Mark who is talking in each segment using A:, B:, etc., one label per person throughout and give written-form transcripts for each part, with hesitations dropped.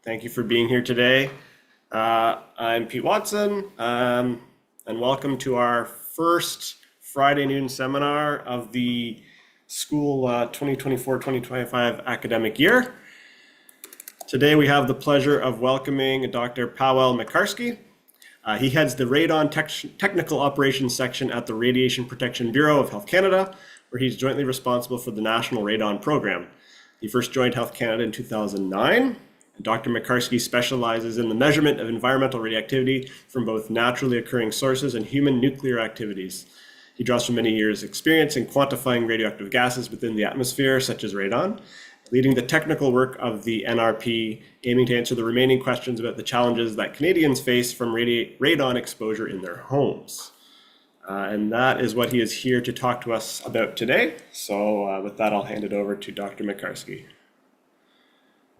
A: Thank you for being here today. I'm Pete Watson, and welcome to our first Friday noon seminar of the school 2024-2025 academic year. Today we have the pleasure of welcoming Dr. Pawel Mekarski. He heads the Radon Technical Operations Section at the Radiation Protection Bureau of Health Canada, where he's jointly responsible for the National Radon Program. He first joined Health Canada in 2009. Dr. Mekarski specializes in the measurement of environmental radioactivity from both naturally occurring sources and human nuclear activities. He draws from many years' experience in quantifying radioactive gases within the atmosphere, such as radon, leading the technical work of the NRP, aiming to answer the remaining questions about the challenges that Canadians face from radon exposure in their homes. And that is what he is here to talk to us about today. So with that, I'll hand it over to Dr. Mekarski.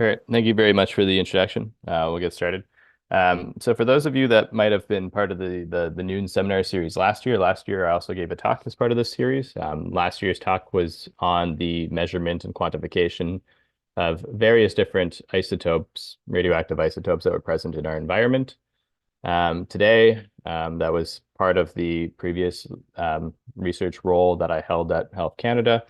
B: All right. Thank you very much for the introduction. We'll get started. So for those of you that might have been part of the noon seminar series last year I also gave a talk as part of this series. Last year's talk was on the measurement and quantification of various different isotopes, radioactive isotopes that were present in our environment. Today, that was part of the previous research role that I held at Health Canada.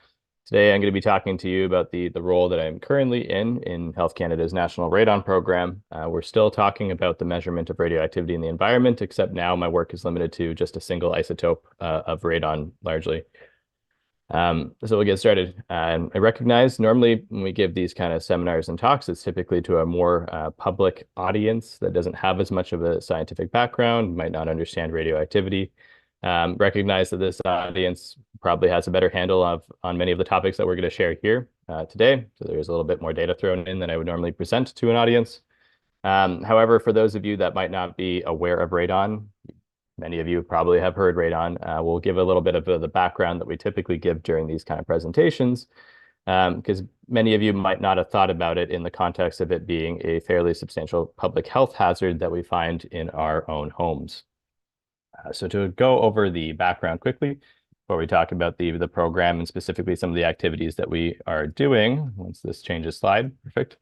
B: Today, I'm going to be talking to you about the role that I'm currently in Health Canada's National Radon Program. We're still talking about the measurement of radioactivity in the environment, except now my work is limited to just a single isotope of radon, largely. So we'll get started. I recognize normally when we give these kind of seminars and talks, it's typically to a more public audience that doesn't have as much of a scientific background, might not understand radioactivity. Recognize that this audience probably has a better handle on many of the topics that we're going to share here today. So there's a little bit more data thrown in than I would normally present to an audience. However, for those of you that might not be aware of radon, many of you probably have heard radon. We'll give a little bit of the background that we typically give during these kind of presentations, because many of you might not have thought about it in the context of it being a fairly substantial public health hazard that we find in our own homes. So to go over the background quickly, before we talk about the program and specifically some of the activities that we are doing, once this changes slide, perfect.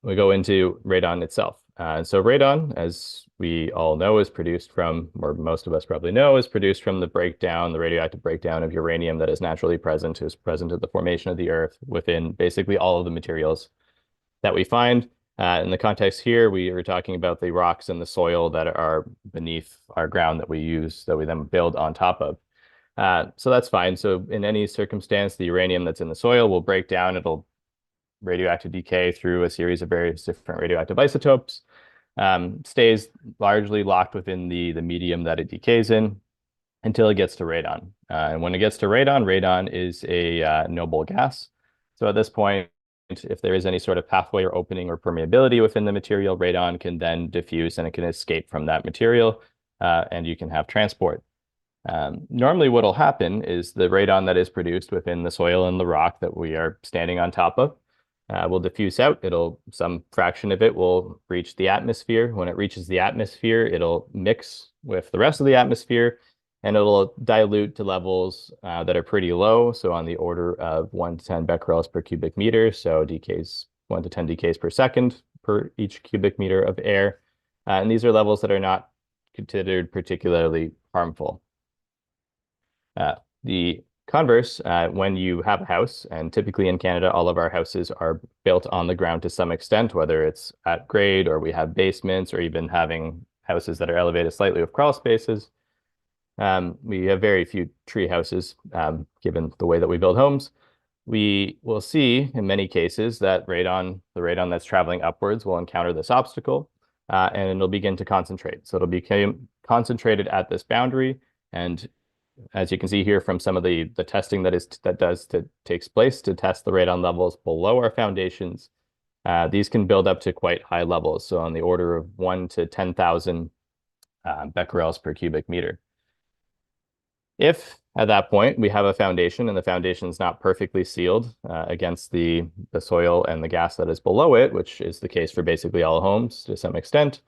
B: We go into radon itself. So radon, as we all know, is produced from, or most of us probably know, is produced from the radioactive breakdown of uranium that is naturally present, at the formation of the Earth within basically all of the materials that we find. In the context here, we are talking about the rocks and the soil that are beneath our ground that we use, that we then build on top of. So that's fine. So in any circumstance, the uranium that's in the soil will break down. It'll radioactive decay through a series of various different radioactive isotopes, stays largely locked within the medium that it decays in until it gets to radon. And when it gets to radon, radon is a noble gas. So at this point, if there is any sort of pathway or opening or permeability within the material, radon can then diffuse and it can escape from that material, and you can have transport. Normally what will happen is the radon that is produced within the soil and the rock that we are standing on top of will diffuse out. Some fraction of it will reach the atmosphere. When it reaches the atmosphere, it'll mix with the rest of the atmosphere, and it'll dilute to levels that are pretty low, so on the order of 1 to 10 becquerels per cubic meter, so decays 1 to 10 decays per second per each cubic meter of air. And these are levels that are not considered particularly harmful. The converse, when you have a house, and typically in Canada, all of our houses are built on the ground to some extent, whether it's at grade or we have basements or even having houses that are elevated slightly with crawl spaces. We have very few tree houses, given the way that we build homes. We will see in many cases that the radon that's traveling upwards will encounter this obstacle, and it'll begin to concentrate. So it'll become concentrated at this boundary. And as you can see here from some of the testing that takes place to test the radon levels below our foundations, these can build up to quite high levels. So on the order of 1 to 10,000 becquerels per cubic meter. If at that point we have a foundation and the foundation is not perfectly sealed against the soil and the gas that is below it, which is the case for basically all homes to some extent,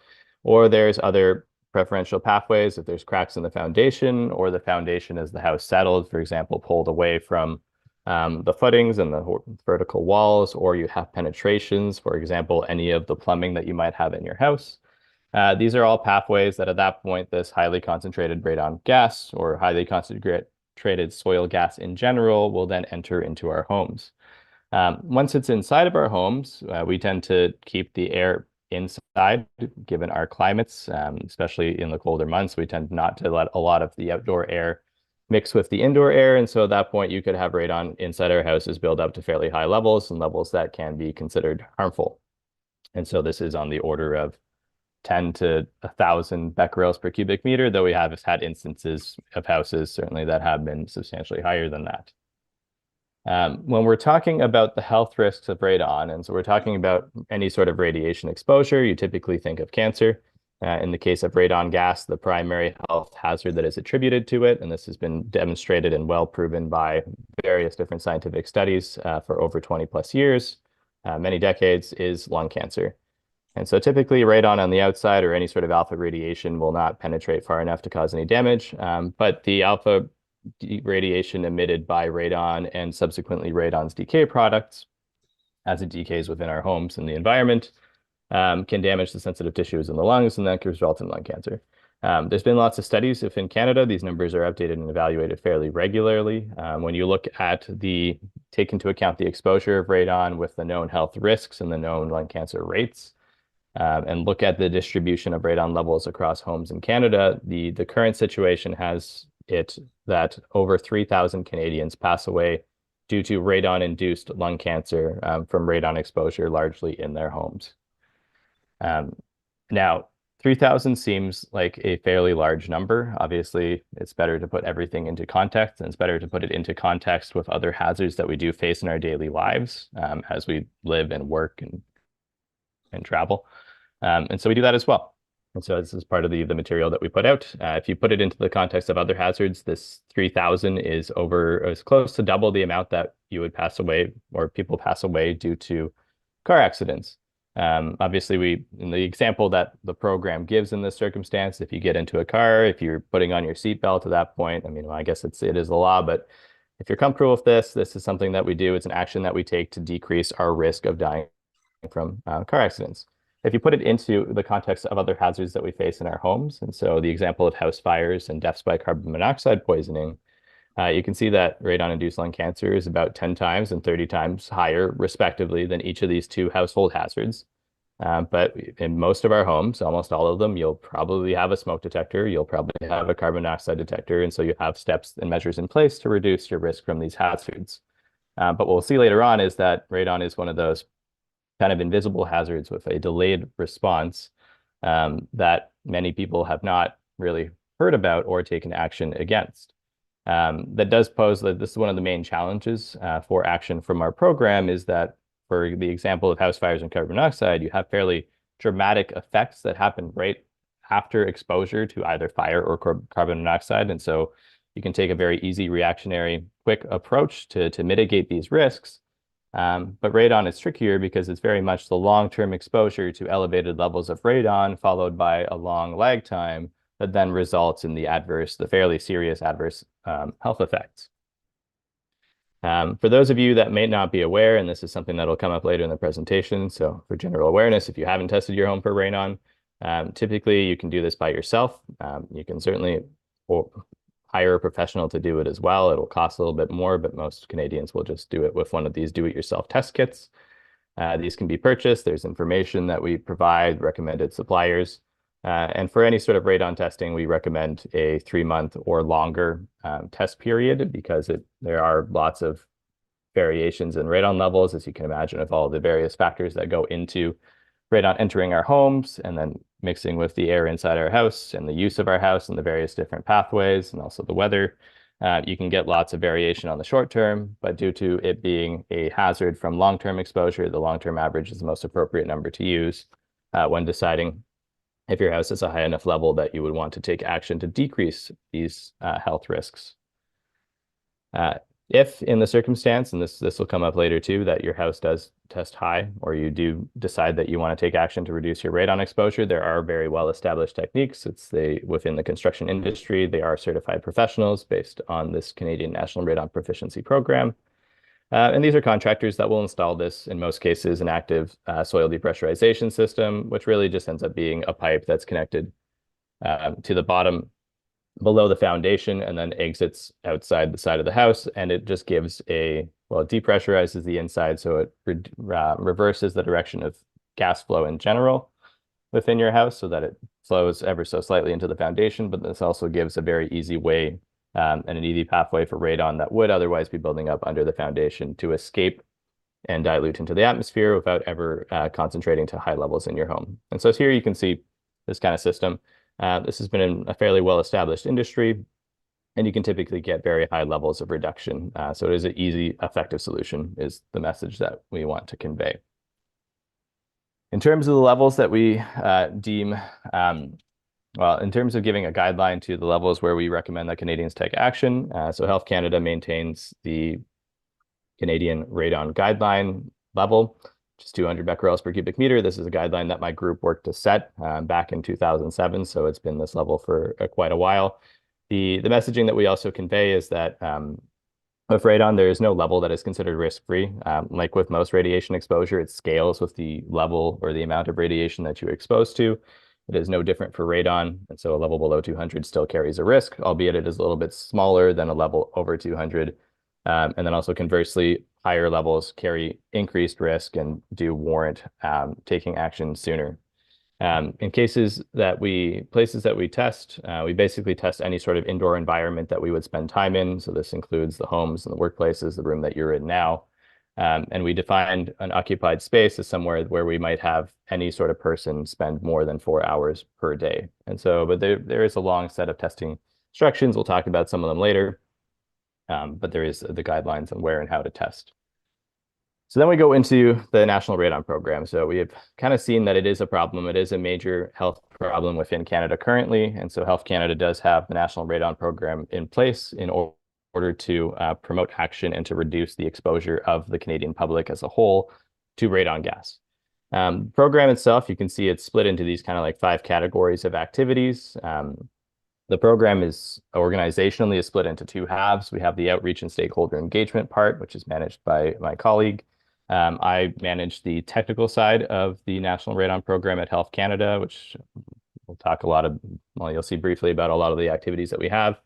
B: or there's other preferential pathways, if there's cracks in the foundation, or the foundation as the house settled, for example, pulled away from the footings and the vertical walls, or you have penetrations, for example, any of the plumbing that you might have in your house. These are all pathways that at that point, this highly concentrated radon gas or highly concentrated soil gas in general will then enter into our homes. Once it's inside of our homes, we tend to keep the air inside, given our climates, especially in the colder months. We tend not to let a lot of the outdoor air mix with the indoor air. And so at that point, you could have radon inside our houses build up to fairly high levels and levels that can be considered harmful. And so this is on the order of 10 to 1,000 becquerels per cubic meter, though we have had instances of houses certainly that have been substantially higher than that. When we're talking about the health risks of radon, and so we're talking about any sort of radiation exposure, you typically think of cancer. In the case of radon gas, the primary health hazard that is attributed to it, and this has been demonstrated and well proven by various different scientific studies for over 20 plus years, many decades, is lung cancer. And so typically radon on the outside or any sort of alpha radiation will not penetrate far enough to cause any damage, but the alpha radiation emitted by radon and subsequently radon's decay products, as it decays within our homes and the environment, can damage the sensitive tissues in the lungs, and that can result in lung cancer. There's been lots of studies. If in Canada, these numbers are updated and evaluated fairly regularly. When you look at take into account the exposure of radon with the known health risks and the known lung cancer rates, and look at the distribution of radon levels across homes in Canada, the current situation has it that over 3,000 Canadians pass away due to radon-induced lung cancer from radon exposure, largely in their homes. Now, 3,000 seems like a fairly large number. Obviously, it's better to put everything into context, and it's better to put it into context with other hazards that we do face in our daily lives as we live and work and travel. And so we do that as well. And so this is part of the material that we put out. If you put it into the context of other hazards, this 3,000 is close to double the amount that you would pass away or people pass away due to car accidents. Obviously, in the example that the program gives in this circumstance, if you get into a car, if you're putting on your seatbelt at that point, I mean, well, I guess it is the law, but if you're comfortable with this is something that we do. It's an action that we take to decrease our risk of dying from car accidents. If you put it into the context of other hazards that we face in our homes, and so the example of house fires and deaths by carbon monoxide poisoning, you can see that radon-induced lung cancer is about 10 times and 30 times higher, respectively, than each of these two household hazards. But in most of our homes, almost all of them, you'll probably have a smoke detector, you'll probably have a carbon monoxide detector, and so you have steps and measures in place to reduce your risk from these hazards. But what we'll see later on is that radon is one of those kind of invisible hazards with a delayed response that many people have not really heard about or taken action against. That does pose that this is one of the main challenges for action from our program is that for the example of house fires and carbon monoxide, you have fairly dramatic effects that happen right after exposure to either fire or carbon monoxide. And so you can take a very easy reactionary, quick approach to mitigate these risks. But radon is trickier because it's very much the long-term exposure to elevated levels of radon followed by a long lag time that then results in the fairly serious adverse health effects. For those of you that may not be aware, and this is something that'll come up later in the presentation, so for general awareness, if you haven't tested your home for radon, typically you can do this by yourself. You can certainly hire a professional to do it as well. It'll cost a little bit more, but most Canadians will just do it with one of these do-it-yourself test kits. These can be purchased. There's information that we provide, recommended suppliers. And for any sort of radon testing, we recommend a 3-month or longer test period because there are lots of variations in radon levels, as you can imagine, of all the various factors that go into radon entering our homes and then mixing with the air inside our house and the use of our house and the various different pathways and also the weather. You can get lots of variation on the short term, but due to it being a hazard from long-term exposure, the long-term average is the most appropriate number to use when deciding if your house is a high enough level that you would want to take action to decrease these health risks. If in the circumstance, and this will come up later too, that your house does test high, or you do decide that you want to take action to reduce your radon exposure, there are very well-established techniques. Within the construction industry, they are certified professionals based on this Canadian National Radon Proficiency Program. And these are contractors that will install this, in most cases, an active soil depressurization system, which really just ends up being a pipe that's connected to the bottom below the foundation and then exits outside the side of the house. And it just gives well, it depressurizes the inside, so it reverses the direction of gas flow in general within your house so that it flows ever so slightly into the foundation. But this also gives a very easy way and an easy pathway for radon that would otherwise be building up under the foundation to escape and dilute into the atmosphere without ever concentrating to high levels in your home. And so here you can see this kind of system. This has been a fairly well-established industry, and you can typically get very high levels of reduction. So it is an easy, effective solution is the message that we want to convey. In terms of the levels that we deem, well, in terms of giving a guideline to the levels where we recommend that Canadians take action, so Health Canada maintains the Canadian radon guideline level, which is 200 becquerels per cubic meter. This is a guideline that my group worked to set back in 2007, so it's been this level for quite a while. The messaging that we also convey is that with radon, there is no level that is considered risk-free. Like with most radiation exposure, it scales with the level or the amount of radiation that you're exposed to. It is no different for radon, and so a level below 200 still carries a risk, albeit it is a little bit smaller than a level over 200. And then also conversely, higher levels carry increased risk and do warrant taking action sooner. In places that we test, we basically test any sort of indoor environment that we would spend time in. So this includes the homes and the workplaces, the room that you're in now. And we defined an occupied space as somewhere where we might have any sort of person spend more than 4 hours per day. And so, but there is a long set of testing instructions. We'll talk about some of them later. But there is the guidelines on where and how to test. So then we go into the National Radon Program. So we have kind of seen that it is a problem. It is a major health problem within Canada currently. And so Health Canada does have the National Radon Program in place in order to promote action and to reduce the exposure of the Canadian public as a whole to radon gas. Program itself, you can see it's split into these kind of like 5 categories of activities. The program is organizationally split into 2 halves. We have the outreach and stakeholder engagement part, which is managed by my colleague. I manage the technical side of the National Radon Program at Health Canada, which we'll talk well, you'll see briefly about a lot of the activities that we have.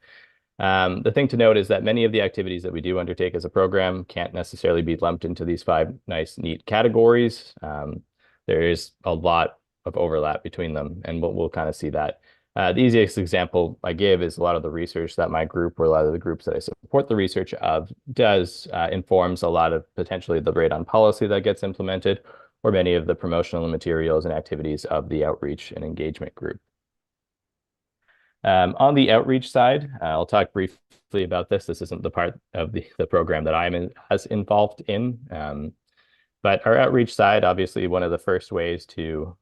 B: The thing to note is that many of the activities that we do undertake as a program can't necessarily be lumped into these 5 nice, neat categories. There is a lot of overlap between them, and we'll kind of see that. The easiest example I give is a lot of the research that my group, or a lot of the groups that I support the research of, does informs a lot of potentially the radon policy that gets implemented, or many of the promotional materials and activities of the outreach and engagement group. On the outreach side, I'll talk briefly about this. This isn't the part of the program that I'm as involved in. But our outreach side, obviously, one of the first ways to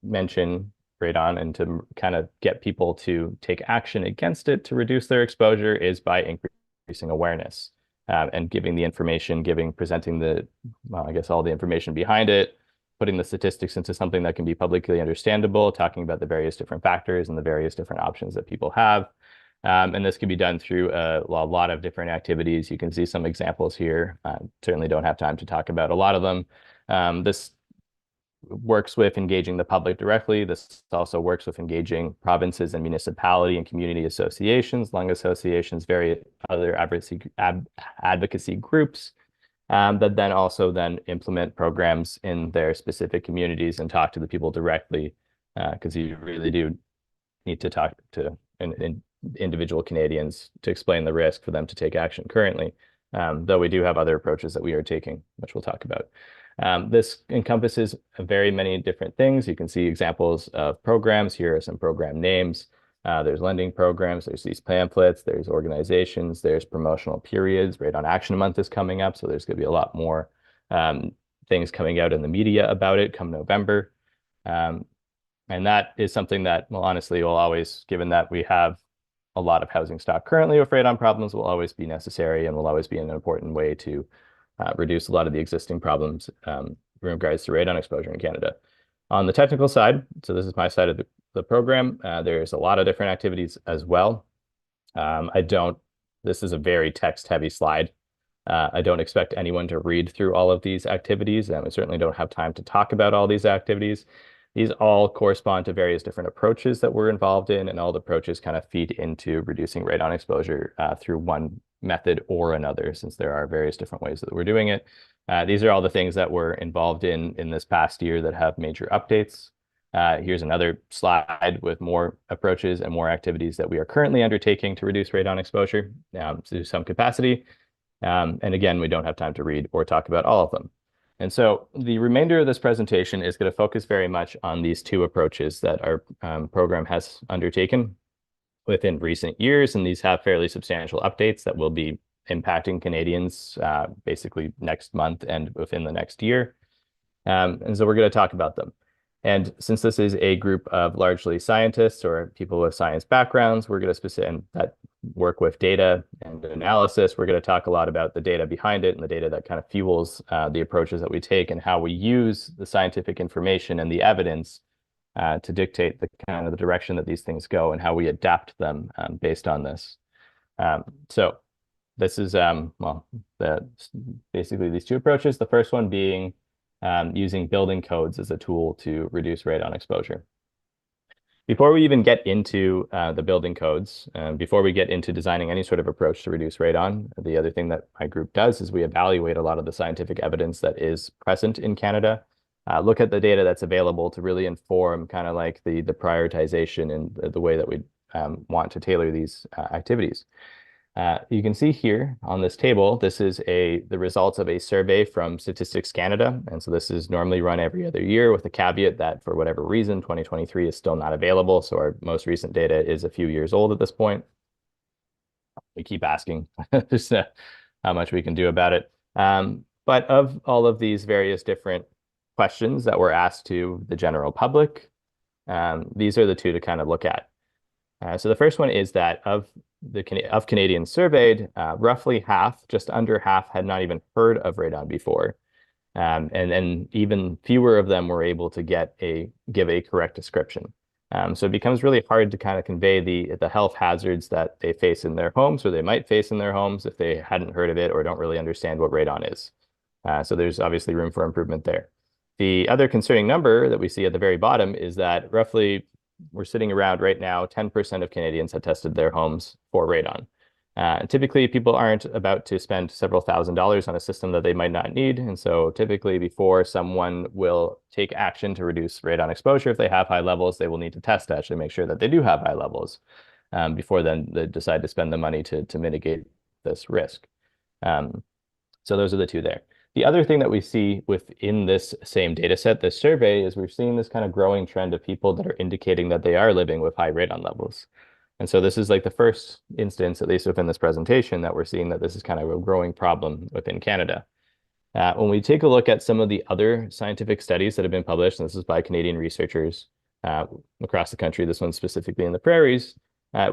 B: mention radon and to kind of get people to take action against it to reduce their exposure is by increasing awareness and giving the information, presenting well, I guess all the information behind it, putting the statistics into something that can be publicly understandable, talking about the various different factors and the various different options that people have. And this can be done through a lot of different activities. You can see some examples here. Certainly don't have time to talk about a lot of them. This works with engaging the public directly. This also works with engaging provinces and municipality and community associations, lung associations, various other advocacy groups that then also implement programs in their specific communities and talk to the people directly, because you really do need to talk to individual Canadians to explain the risk for them to take action currently, though we do have other approaches that we are taking, which we'll talk about. This encompasses very many different things. You can see examples of programs. Here are some program names. There's lending programs, there's these pamphlets, there's organizations, there's promotional periods. Radon Action Month is coming up, so there's going to be a lot more things coming out in the media about it come November. And that is something that, well, honestly, will always, given that we have a lot of housing stock currently with radon problems, will always be necessary and will always be an important way to reduce a lot of the existing problems in regards to radon exposure in Canada. On the technical side, so this is my side of the program, there's a lot of different activities as well. This is a very text-heavy slide. I don't expect anyone to read through all of these activities, and we certainly don't have time to talk about all these activities. These all correspond to various different approaches that we're involved in, and all the approaches kind of feed into reducing radon exposure through one method or another, since there are various different ways that we're doing it. These are all the things that we're involved in this past year that have major updates. Here's another slide with more approaches and more activities that we are currently undertaking to reduce radon exposure to some capacity. And again, we don't have time to read or talk about all of them. And so the remainder of this presentation is going to focus very much on these two approaches that our program has undertaken within recent years. And these have fairly substantial updates that will be impacting Canadians basically next month and within the next year. And so we're going to talk about them. And since this is a group of largely scientists or people with science backgrounds, we're going to and that work with data and analysis. We're going to talk a lot about the data behind it and the data that kind of fuels the approaches that we take and how we use the scientific information and the evidence to dictate the kind of the direction that these things go and how we adapt them based on this. So this is basically these two approaches. The first one being using building codes as a tool to reduce radon exposure. Before we even get into the building codes, before we get into designing any sort of approach to reduce radon, the other thing that my group does is we evaluate a lot of the scientific evidence that is present in Canada, look at the data that's available to really inform kind of like the prioritization and the way that we want to tailor these activities. You can see here on this table, this is the results of a survey from Statistics Canada. And so this is normally run every other year with the caveat that for whatever reason, 2023 is still not available. So our most recent data is a few years old at this point. We keep asking just how much we can do about it. But of all of these various different questions that were asked to the general public, these are the two to kind of look at. So the first one is that of Canadians surveyed, roughly half, just under half, had not even heard of radon before. And then even fewer of them were able to give a correct description. So it becomes really hard to kind of convey the health hazards that they face in their homes or they might face in their homes if they hadn't heard of it or don't really understand what radon is. So there's obviously room for improvement there. The other concerning number that we see at the very bottom is that roughly we're sitting around right now, 10% of Canadians have tested their homes for radon. And typically, people aren't about to spend several $1,000s on a system that they might not need. And so typically, before someone will take action to reduce radon exposure, if they have high levels, they will need to test to actually make sure that they do have high levels before then they decide to spend the money to mitigate this risk. So those are the two there. The other thing that we see within this same data set, this survey, is we're seeing this kind of growing trend of people that are indicating that they are living with high radon levels. And so this is like the first instance, at least within this presentation, that we're seeing that this is kind of a growing problem within Canada. When we take a look at some of the other scientific studies that have been published, and this is by Canadian researchers across the country, this one specifically in the prairies,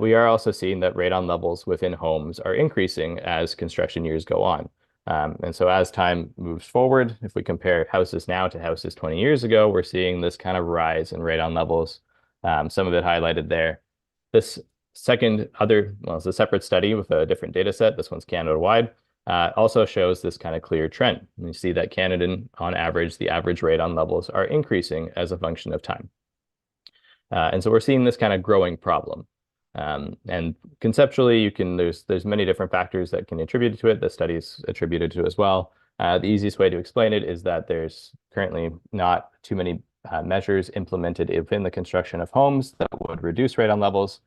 B: we are also seeing that radon levels within homes are increasing as construction years go on. And so as time moves forward, if we compare houses now to houses 20 years ago, we're seeing this kind of rise in radon levels, some of it highlighted there. This it's a separate study with a different data set. This one's Canada-wide, also shows this kind of clear trend. And you see that Canada, on average, the average radon levels are increasing as a function of time. And so we're seeing this kind of growing problem. And conceptually, there's many different factors that can attribute to it. The study's attributed to as well. The easiest way to explain it is that there's currently not too many measures implemented within the construction of homes that would reduce radon levels.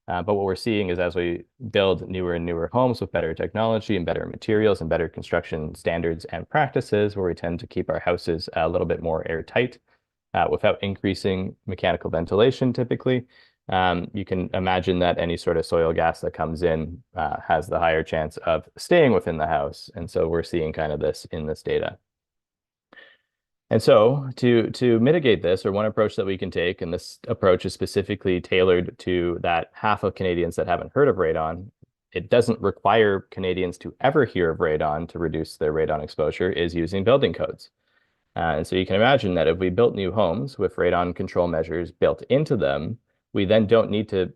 B: But what we're seeing is as we build newer and newer homes with better technology and better materials and better construction standards and practices, where we tend to keep our houses a little bit more airtight without increasing mechanical ventilation typically. You can imagine that any sort of soil gas that comes in has the higher chance of staying within the house. And so we're seeing kind of this in this data. And so to mitigate this, or one approach that we can take, and this approach is specifically tailored to that half of Canadians that haven't heard of radon, it doesn't require Canadians to ever hear of radon to reduce their radon exposure, is using building codes. And so you can imagine that if we built new homes with radon control measures built into them, we then don't need to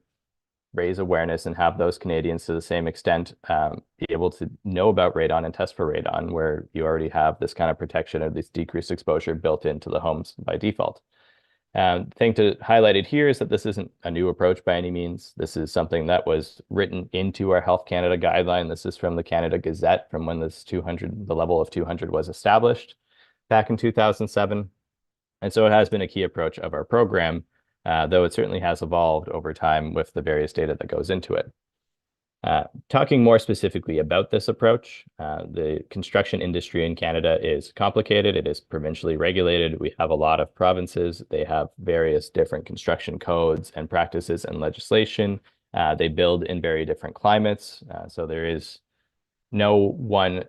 B: raise awareness and have those Canadians to the same extent be able to know about radon and test for radon, where you already have this kind of protection of this decreased exposure built into the homes by default. The thing to highlight it here is that this isn't a new approach by any means. This is something that was written into our Health Canada guideline. This is from the Canada Gazette from when the level of 200 was established back in 2007. And so it has been a key approach of our program, though it certainly has evolved over time with the various data that goes into it. Talking more specifically about this approach, the construction industry in Canada is complicated. It is provincially regulated. We have a lot of provinces. They have various different construction codes and practices and legislation. They build in very different climates. So there is no one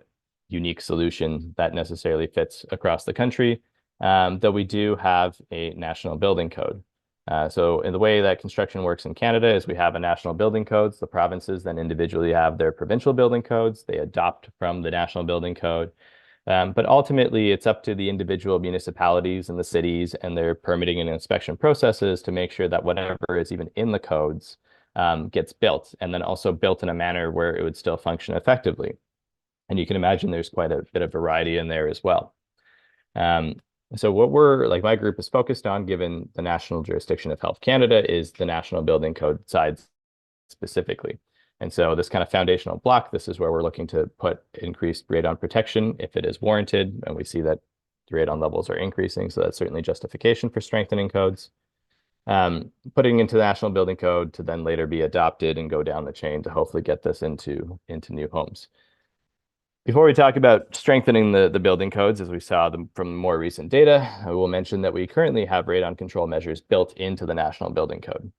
B: unique solution that necessarily fits across the country, though we do have a national building code. So in the way that construction works in Canada is we have a national building codes. The provinces then individually have their provincial building codes. They adopt from the national building code. But ultimately, it's up to the individual municipalities and the cities and their permitting and inspection processes to make sure that whatever is even in the codes gets built, and then also built in a manner where it would still function effectively. And you can imagine there's quite a bit of variety in there as well. So what my group is focused on, given the national jurisdiction of Health Canada, is the National Building Code side specifically. And so this kind of foundational block, this is where we're looking to put increased radon protection if it is warranted. And we see that the radon levels are increasing. So that's certainly justification for strengthening codes. Putting into the National Building Code to then later be adopted and go down the chain to hopefully get this into new homes. Before we talk about strengthening the building codes, as we saw from more recent data, I will mention that we currently have radon control measures built into the National Building Code.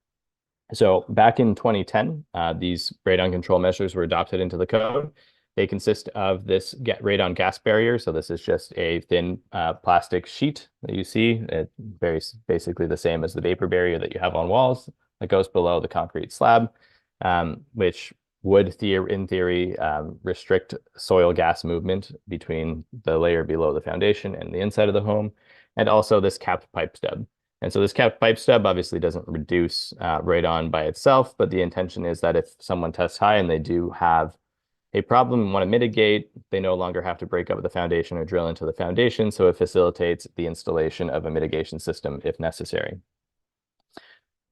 B: So back in 2010, these radon control measures were adopted into the code. They consist of this radon gas barrier. So this is just a thin plastic sheet that you see. It's very basically the same as the vapor barrier that you have on walls that goes below the concrete slab, which would, in theory, restrict soil gas movement between the layer below the foundation and the inside of the home, and also this capped pipe stub. And so this capped pipe stub obviously doesn't reduce radon by itself, but the intention is that if someone tests high and they do have a problem and want to mitigate, they no longer have to break up the foundation or drill into the foundation, so it facilitates the installation of a mitigation system if necessary.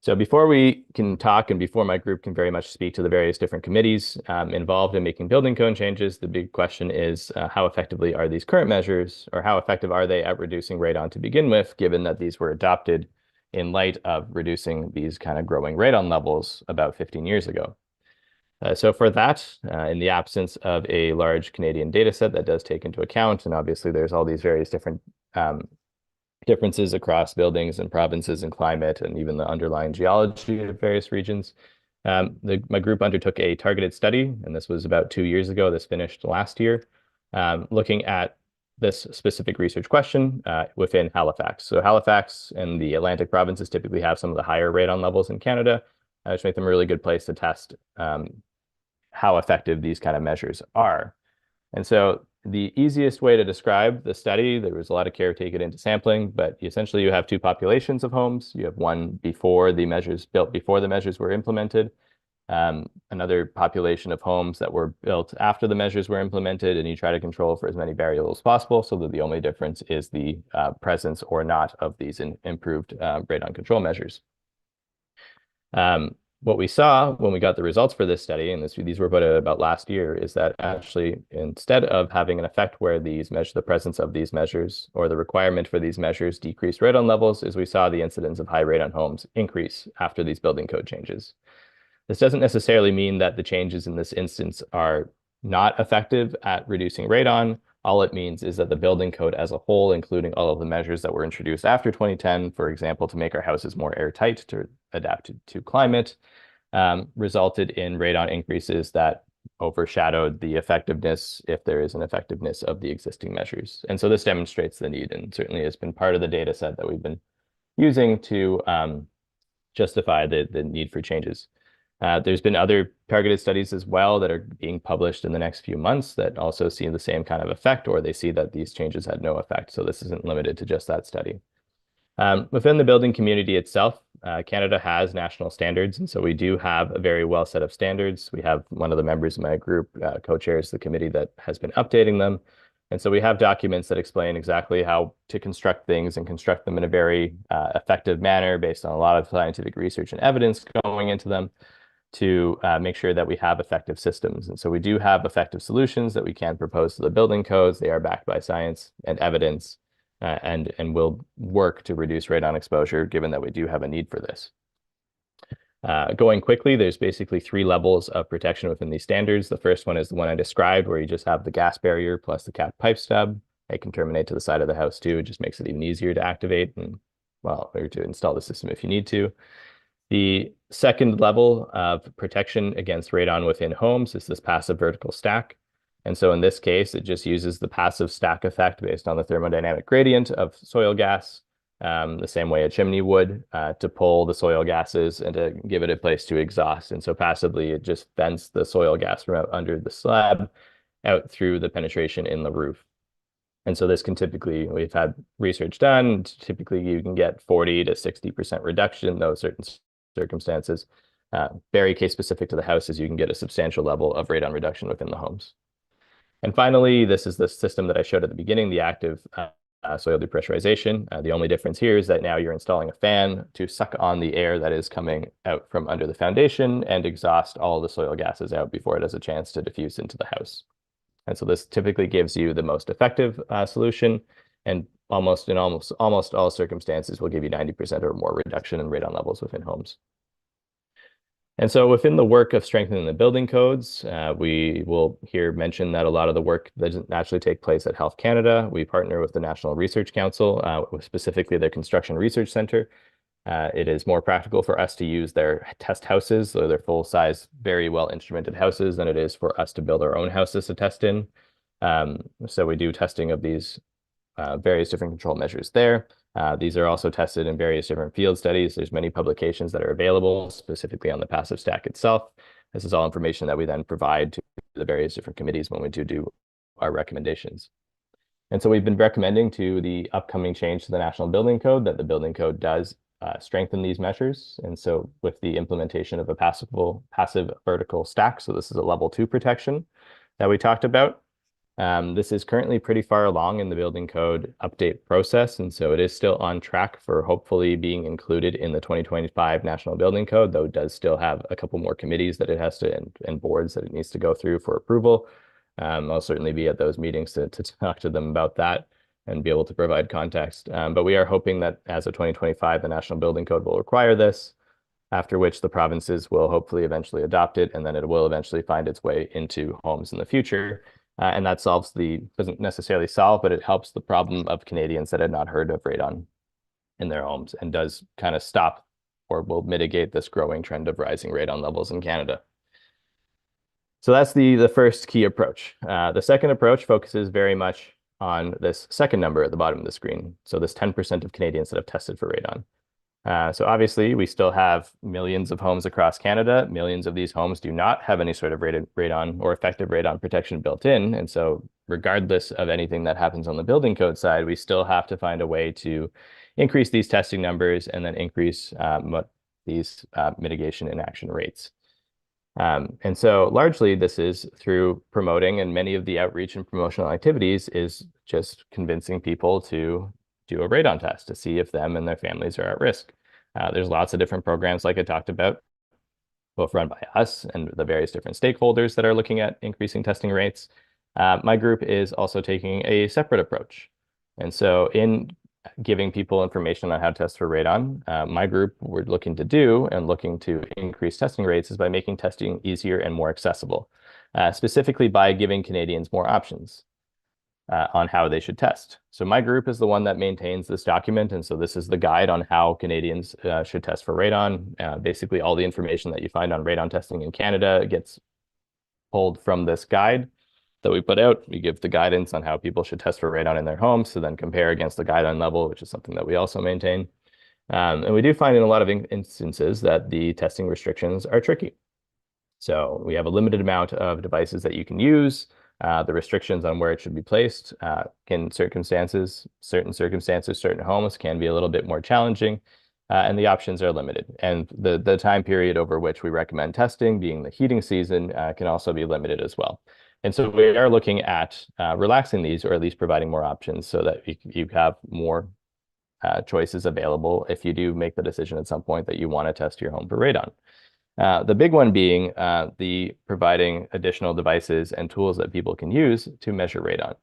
B: So before we can talk and before my group can very much speak to the various different committees involved in making building code changes, the big question is how effectively are these current measures, or how effective are they at reducing radon to begin with, given that these were adopted in light of reducing these kind of growing radon levels about 15 years ago. So for that, in the absence of a large Canadian data set that does take into account, and obviously there's all these various different differences across buildings and provinces and climate and even the underlying geology of various regions. My group undertook a targeted study, and this was about 2 years ago. This finished last year, looking at this specific research question within Halifax. So Halifax and the Atlantic provinces typically have some of the higher radon levels in Canada, which make them a really good place to test how effective these kind of measures are. And so the easiest way to describe the study, there was a lot of care taken into sampling, but essentially you have two populations of homes. You have one before the measures built before the measures were implemented, another population of homes that were built after the measures were implemented, and you try to control for as many variables as possible so that the only difference is the presence or not of these improved radon control measures. What we saw when we got the results for this study, and these were put out about last year, is that actually instead of having an effect where the presence of these measures or the requirement for these measures decreased radon levels, is we saw the incidence of high radon homes increase after these building code changes. This doesn't necessarily mean that the changes in this instance are not effective at reducing radon. All it means is that the building code as a whole, including all of the measures that were introduced after 2010, for example, to make our houses more airtight, to adapt to climate, resulted in radon increases that overshadowed the effectiveness, if there is an effectiveness, of the existing measures. And so this demonstrates the need, and certainly has been part of the data set that we've been using to justify the need for changes. There's been other targeted studies as well that are being published in the next few months that also see the same kind of effect, or they see that these changes had no effect. So this isn't limited to just that study. Within the building community itself, Canada has national standards, and so we do have a very well set of standards. We have one of the members of my group co-chairs the committee that has been updating them. And so we have documents that explain exactly how to construct things and construct them in a very effective manner based on a lot of scientific research and evidence going into them to make sure that we have effective systems. And so we do have effective solutions that we can propose to the building codes. They are backed by science and evidence and will work to reduce radon exposure, given that we do have a need for this. Going quickly, there's basically 3 levels of protection within these standards. The first one is the one I described, where you just have the gas barrier plus the capped pipe stub. It can terminate to the side of the house too. It just makes it even easier to activate and, well, or to install the system if you need to. The second level of protection against radon within homes is this passive vertical stack. And so in this case, it just uses the passive stack effect based on the thermodynamic gradient of soil gas, the same way a chimney would, to pull the soil gases and to give it a place to exhaust. And so passively, it just vents the soil gas from out under the slab out through the penetration in the roof. And so this can typically, we've had research done, typically you can get 40 to 60% reduction in those certain circumstances. Very case specific to the houses, you can get a substantial level of radon reduction within the homes. And finally, this is the system that I showed at the beginning, the active soil depressurization. The only difference here is that now you're installing a fan to suck on the air that is coming out from under the foundation and exhaust all the soil gases out before it has a chance to diffuse into the house. And so this typically gives you the most effective solution, and almost all circumstances will give you 90% or more reduction in radon levels within homes. And so within the work of strengthening the building codes, we will here mention that a lot of the work doesn't actually take place at Health Canada. We partner with the National Research Council, specifically their Construction Research Centre. It is more practical for us to use their test houses, so they're full-size, very well instrumented houses, than it is for us to build our own houses to test in. So we do testing of these various different control measures there. These are also tested in various different field studies. There's many publications that are available specifically on the passive stack itself. This is all information that we then provide to the various different committees when we do our recommendations. And so we've been recommending to the upcoming change to the National Building Code that the building code does strengthen these measures. And so with the implementation of a passive vertical stack, so this is a level 2 protection that we talked about. This is currently pretty far along in the building code update process, and so it is still on track for hopefully being included in the 2025 National Building Code, though it does still have a couple more committees that it has to and boards that it needs to go through for approval. I'll certainly be at those meetings to talk to them about that and be able to provide context. But we are hoping that as of 2025, the National Building Code will require this, after which the provinces will hopefully eventually adopt it, and then it will eventually find its way into homes in the future. And that doesn't necessarily solve, but it helps the problem of Canadians that had not heard of radon in their homes, and does kind of stop or will mitigate this growing trend of rising radon levels in Canada. So that's the first key approach. The second approach focuses very much on this second number at the bottom of the screen. So this 10% of Canadians that have tested for radon. So obviously, we still have millions of homes across Canada. Millions of these homes do not have any sort of radon or effective radon protection built in. And so regardless of anything that happens on the building code side, we still have to find a way to increase these testing numbers and then increase these mitigation and action rates. And so largely this is through promoting, and many of the outreach and promotional activities is just convincing people to do a radon test to see if them and their families are at risk. There's lots of different programs like I talked about, both run by us and the various different stakeholders that are looking at increasing testing rates. My group is also taking a separate approach. And so in giving people information on how to test for radon, my group we're looking to increase testing rates is by making testing easier and more accessible, specifically by giving Canadians more options on how they should test. So my group is the one that maintains this document, and so this is the guide on how Canadians should test for radon. Basically, all the information that you find on radon testing in Canada gets pulled from this guide that we put out. We give the guidance on how people should test for radon in their homes to then compare against the guideline level, which is something that we also maintain. And we do find in a lot of instances that the testing restrictions are tricky. So we have a limited amount of devices that you can use. The restrictions on where it should be placed certain circumstances, certain homes can be a little bit more challenging. and the options are limited. And the time period over which we recommend testing, being the heating season, can also be limited as well. And so we are looking at relaxing these, or at least providing more options so that you have more choices available if you do make the decision at some point that you want to test your home for radon. The big one being the providing additional devices and tools that people can use to measure radon.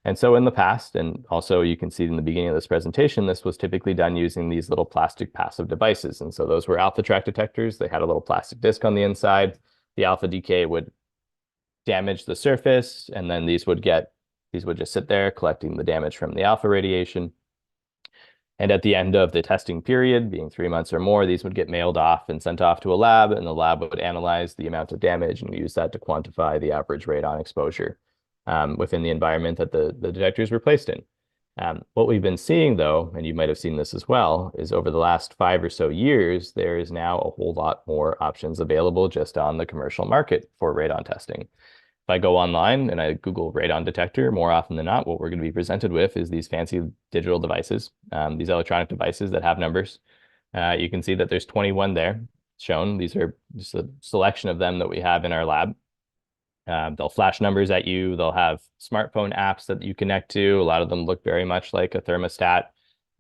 B: And so in the past, and also you can see in the beginning of this presentation, this was typically done using these little plastic passive devices. And so those were alpha track detectors. They had a little plastic disc on the inside. The alpha decay would damage the surface, and then these would just sit there collecting the damage from the alpha radiation. And at the end of the testing period, being 3 months or more, these would get mailed off and sent off to a lab, and the lab would analyze the amount of damage and use that to quantify the average radon exposure within the environment that the detectors were placed in. What we've been seeing, though, and you might have seen this as well, is over the last 5 or so years, there is now a whole lot more options available just on the commercial market for radon testing. If I go online and I Google radon detector, more often than not, what we're going to be presented with is these fancy digital devices, these electronic devices that have numbers. You can see that there's 21 there shown. These are just a selection of them that we have in our lab. They'll flash numbers at you. They'll have smartphone apps that you connect to. A lot of them look very much like a thermostat.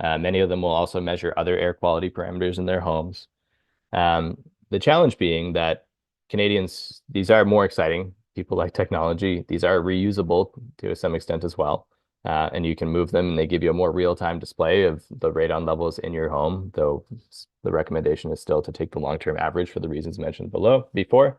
B: Many of them will also measure other air quality parameters in their homes. The challenge being that Canadians, these are more exciting. People like technology. These are reusable to some extent as well. And you can move them, and they give you a more real-time display of the radon levels in your home, though the recommendation is still to take the long-term average for the reasons mentioned before.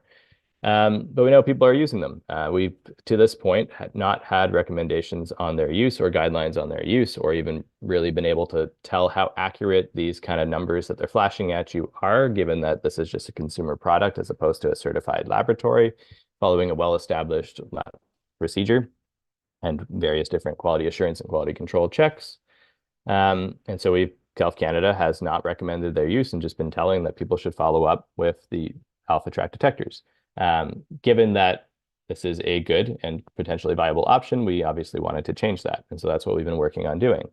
B: But we know people are using them. We've, to this point, not had recommendations on their use or guidelines on their use, or even really been able to tell how accurate these kind of numbers that they're flashing at you are, given that this is just a consumer product as opposed to a certified laboratory following a well-established lab procedure and various different quality assurance and quality control checks. And so Health Canada has not recommended their use and just been telling that people should follow up with the alpha track detectors. Given that this is a good and potentially viable option, we obviously wanted to change that. And so that's what we've been working on doing.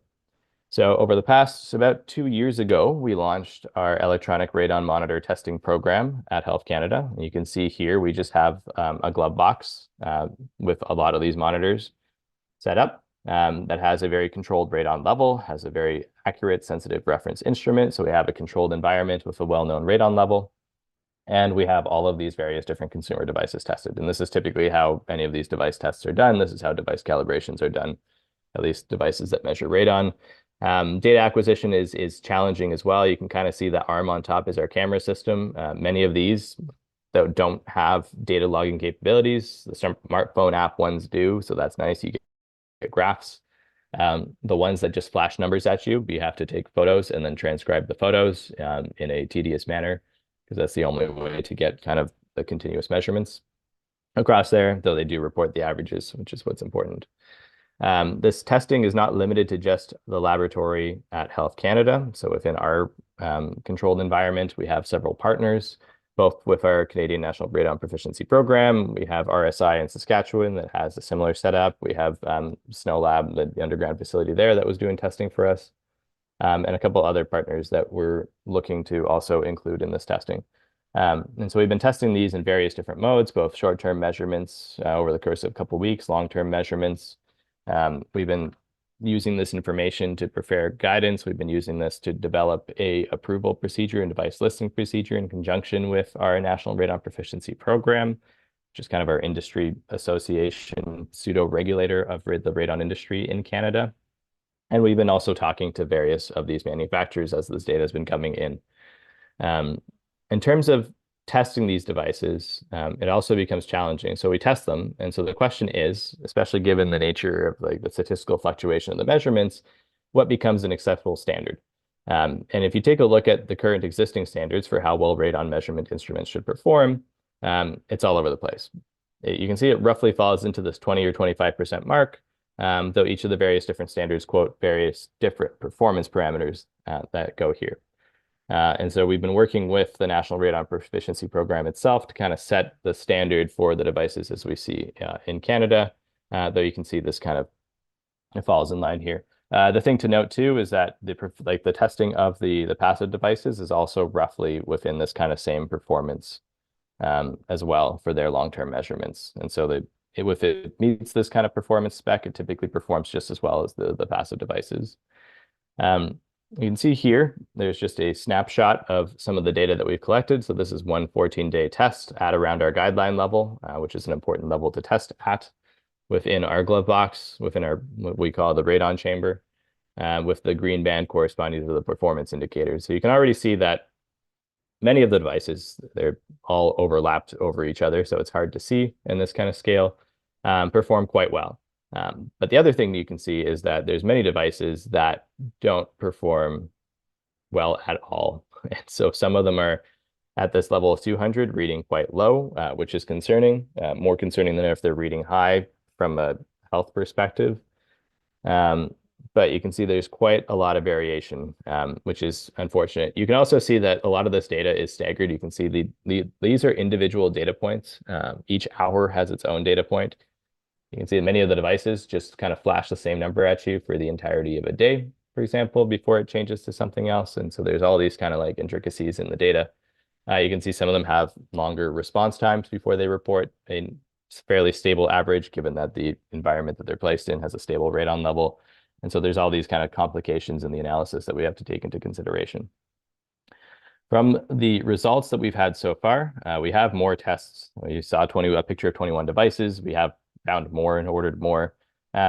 B: So over the past, about 2 years ago, we launched our electronic radon monitor testing program at Health Canada. And you can see here, we just have a glove box with a lot of these monitors set up that has a very controlled radon level, has a very accurate sensitive reference instrument. So we have a controlled environment with a well-known radon level. And we have all of these various different consumer devices tested. And this is typically how any of these device tests are done. This is how device calibrations are done, at least devices that measure radon. Data acquisition is challenging as well. You can kind of see the arm on top is our camera system. Many of these that don't have data logging capabilities. The smartphone app ones do, so that's nice. You get graphs. The ones that just flash numbers at you, you have to take photos and then transcribe the photos in a tedious manner, because that's the only way to get kind of the continuous measurements across there, though they do report the averages, which is what's important. This testing is not limited to just the laboratory at Health Canada. So within our controlled environment, we have several partners, both with our Canadian National Radon Proficiency Program. We have RSI in Saskatchewan that has a similar setup. We have Snow Lab, the underground facility there, that was doing testing for us, and a couple other partners that we're looking to also include in this testing. And so we've been testing these in various different modes, both short-term measurements over the course of a couple of weeks, long-term measurements. We've been using this information to prepare guidance. We've been using this to develop a approval procedure and device listing procedure in conjunction with our National Radon Proficiency Program, which is kind of our industry association pseudo-regulator of the radon industry in Canada. And we've been also talking to various of these manufacturers as this data has been coming in. In terms of testing these devices, it also becomes challenging. So we test them. And so the question is, especially given the nature of like the statistical fluctuation of the measurements, what becomes an acceptable standard? And if you take a look at the current existing standards for how well radon measurement instruments should perform, it's all over the place. You can see it roughly falls into this 20 or 25% mark, though each of the various different standards quote various different performance parameters that go here. And so we've been working with the National Radon Proficiency Program itself to kind of set the standard for the devices as we see in Canada, though you can see this kind of, it falls in line here. The thing to note too is that the testing of the passive devices is also roughly within this kind of same performance as well for their long-term measurements. And so if it meets this kind of performance spec, it typically performs just as well as the passive devices. You can see here, there's just a snapshot of some of the data that we've collected. So this is one 14-day test at around our guideline level, which is an important level to test at within our glove box, within our what we call the radon chamber, with the green band corresponding to the performance indicators. So you can already see that many of the devices, they're all overlapped over each other, so it's hard to see in this kind of scale, perform quite well. But the other thing that you can see is that there's many devices that don't perform well at all. And so some of them are at this level of 200 reading quite low, which is concerning, more concerning than if they're reading high from a health perspective. But you can see there's quite a lot of variation, which is unfortunate. You can also see that a lot of this data is staggered. You can see these are individual data points. Each hour has its own data point. You can see that many of the devices just kind of flash the same number at you for the entirety of a day, for example, before it changes to something else. And so there's all these kind of like intricacies in the data. You can see some of them have longer response times before they report a fairly stable average, given that the environment that they're placed in has a stable radon level. And so there's all these kind of complications in the analysis that we have to take into consideration. From the results that we've had so far, we have more tests. You saw a picture of 21 devices. We have found more and ordered more.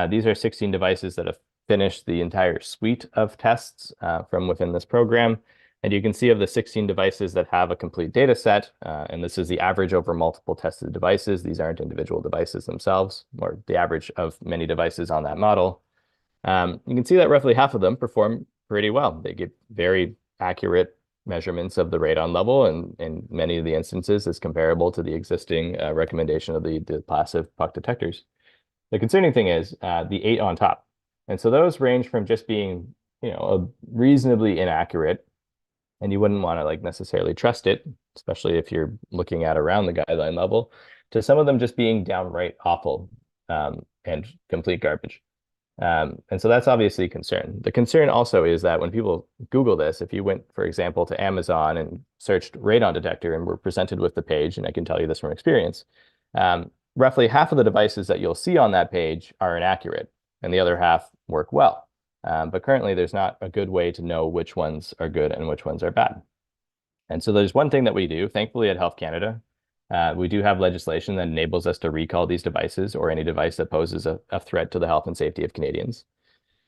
B: These are 16 devices that have finished the entire suite of tests from within this program. And you can see of the 16 devices that have a complete data set, and this is the average over multiple tested devices. These aren't individual devices themselves, or the average of many devices on that model. You can see that roughly half of them perform pretty well. They give very accurate measurements of the radon level, and in many of the instances is comparable to the existing recommendation of the passive puck detectors. The concerning thing is the 8 on top. And so those range from just being, reasonably inaccurate, and you wouldn't want to like necessarily trust it, especially if you're looking at around the guideline level, to some of them just being downright awful and complete garbage. And so that's obviously a concern. The concern also is that when people Google this, if you went, for example, to Amazon and searched radon detector and were presented with the page, and I can tell you this from experience, roughly half of the devices that you'll see on that page are inaccurate, and the other half work well. But currently, there's not a good way to know which ones are good and which ones are bad. And so there's one thing that we do, thankfully at Health Canada, we do have legislation that enables us to recall these devices or any device that poses a threat to the health and safety of Canadians.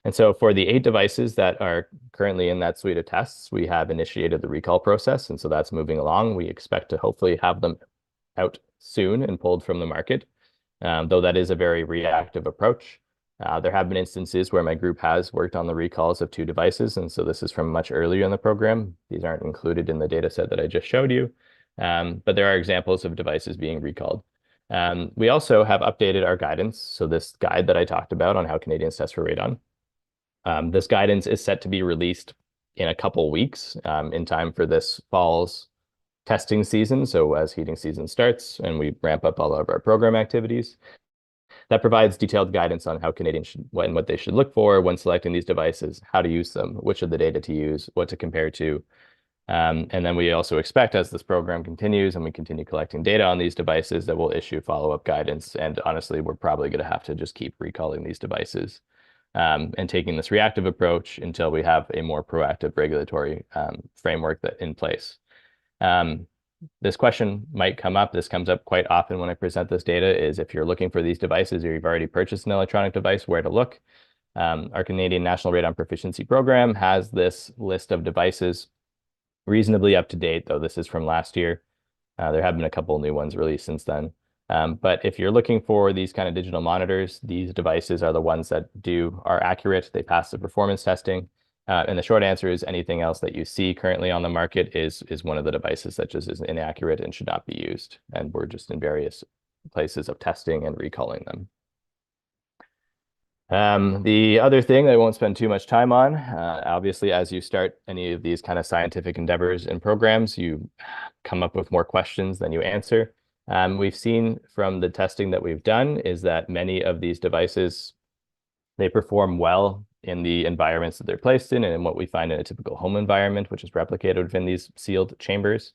B: And so for the 8 devices that are currently in that suite of tests, we have initiated the recall process. And so that's moving along. We expect to hopefully have them out soon and pulled from the market, though that is a very reactive approach. There have been instances where my group has worked on the recalls of 2 devices. And so this is from much earlier in the program. These aren't included in the data set that I just showed you. But there are examples of devices being recalled. We also have updated our guidance. So this guide that I talked about on how Canadians test for radon, this guidance is set to be released in a couple weeks in time for this fall's testing season. So as heating season starts and we ramp up all of our program activities, that provides detailed guidance on how Canadians should, what they should look for when selecting these devices, how to use them, which of the data to use, what to compare to. And then we also expect as this program continues and we continue collecting data on these devices that we'll issue follow-up guidance. And honestly, we're probably going to have to just keep recalling these devices and taking this reactive approach until we have a more proactive regulatory framework in place. This question might come up. This comes up quite often when I present this data is if you're looking for these devices or you've already purchased an electronic device, where to look. Our Canadian National Radon Proficiency Program has this list of devices reasonably up to date, though this is from last year. There have been a couple new ones released since then. But if you're looking for these kind of digital monitors, these devices are the ones that are accurate. They pass the performance testing. And the short answer is anything else that you see currently on the market is one of the devices that just is inaccurate and should not be used. And we're just in various places of testing and recalling them. The other thing that I won't spend too much time on, obviously, as you start any of these kind of scientific endeavors and programs, you come up with more questions than you answer. We've seen from the testing that we've done is that many of these devices, they perform well in the environments that they're placed in and in what we find in a typical home environment, which is replicated within these sealed chambers.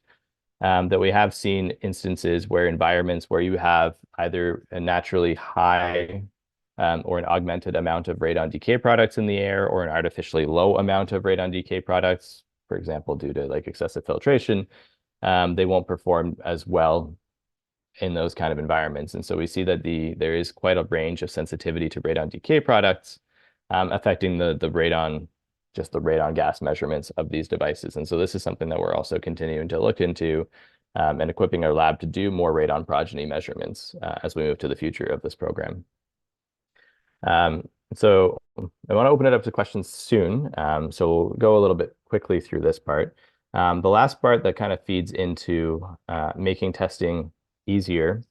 B: That we have seen instances where environments where you have either a naturally high or an augmented amount of radon decay products in the air, or an artificially low amount of radon decay products, for example, due to like excessive filtration, they won't perform as well in those kind of environments. And so we see that there is quite a range of sensitivity to radon decay products, affecting the radon, just the radon gas measurements of these devices. And so this is something that we're also continuing to look into, and equipping our lab to do more radon progeny measurements as we move to the future of this program. So I want to open it up to questions soon. So we'll go a little bit quickly through this part. The last part that kind of feeds into making testing easier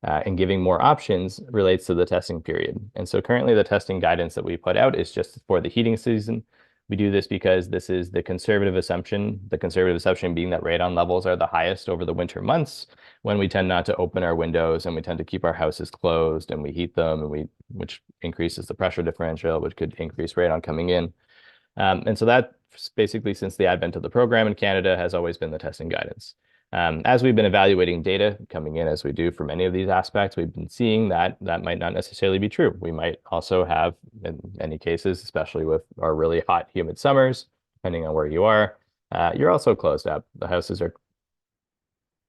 B: and giving more options relates to the testing period. And so currently the testing guidance that we put out is just for the heating season. We do this because this is the conservative assumption being that radon levels are the highest over the winter months, when we tend not to open our windows and we tend to keep our houses closed and we heat them, and which increases the pressure differential, which could increase radon coming in. And so that basically, since the advent of the program in Canada, has always been the testing guidance. As we've been evaluating data coming in, as we do for many of these aspects, we've been seeing that might not necessarily be true. We might also have, in many cases, especially with our really hot, humid summers, depending on where you are, you're also closed up. The houses are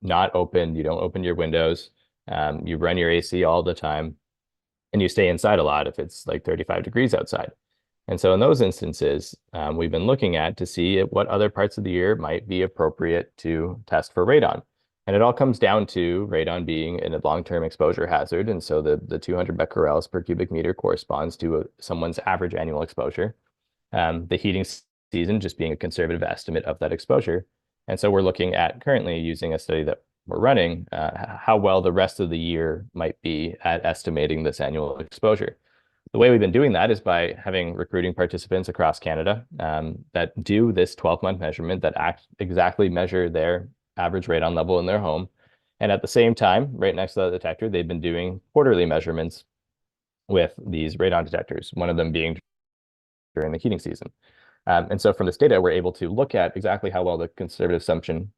B: not open. You don't open your windows. You run your AC all the time, and you stay inside a lot if it's like 35 degrees outside. And so in those instances, we've been looking at to see what other parts of the year might be appropriate to test for radon. And it all comes down to radon being a long-term exposure hazard. And so the 200 becquerels per cubic meter corresponds to someone's average annual exposure. The heating season just being a conservative estimate of that exposure. And so we're looking at currently, using a study that we're running, how well the rest of the year might be at estimating this annual exposure. The way we've been doing that is by having recruiting participants across Canada that do this 12-month measurement, that exactly measure their average radon level in their home. And at the same time, right next to the detector, they've been doing quarterly measurements with these radon detectors, one of them being during the heating season. And so from this data, we're able to look at exactly how well the conservative assumption,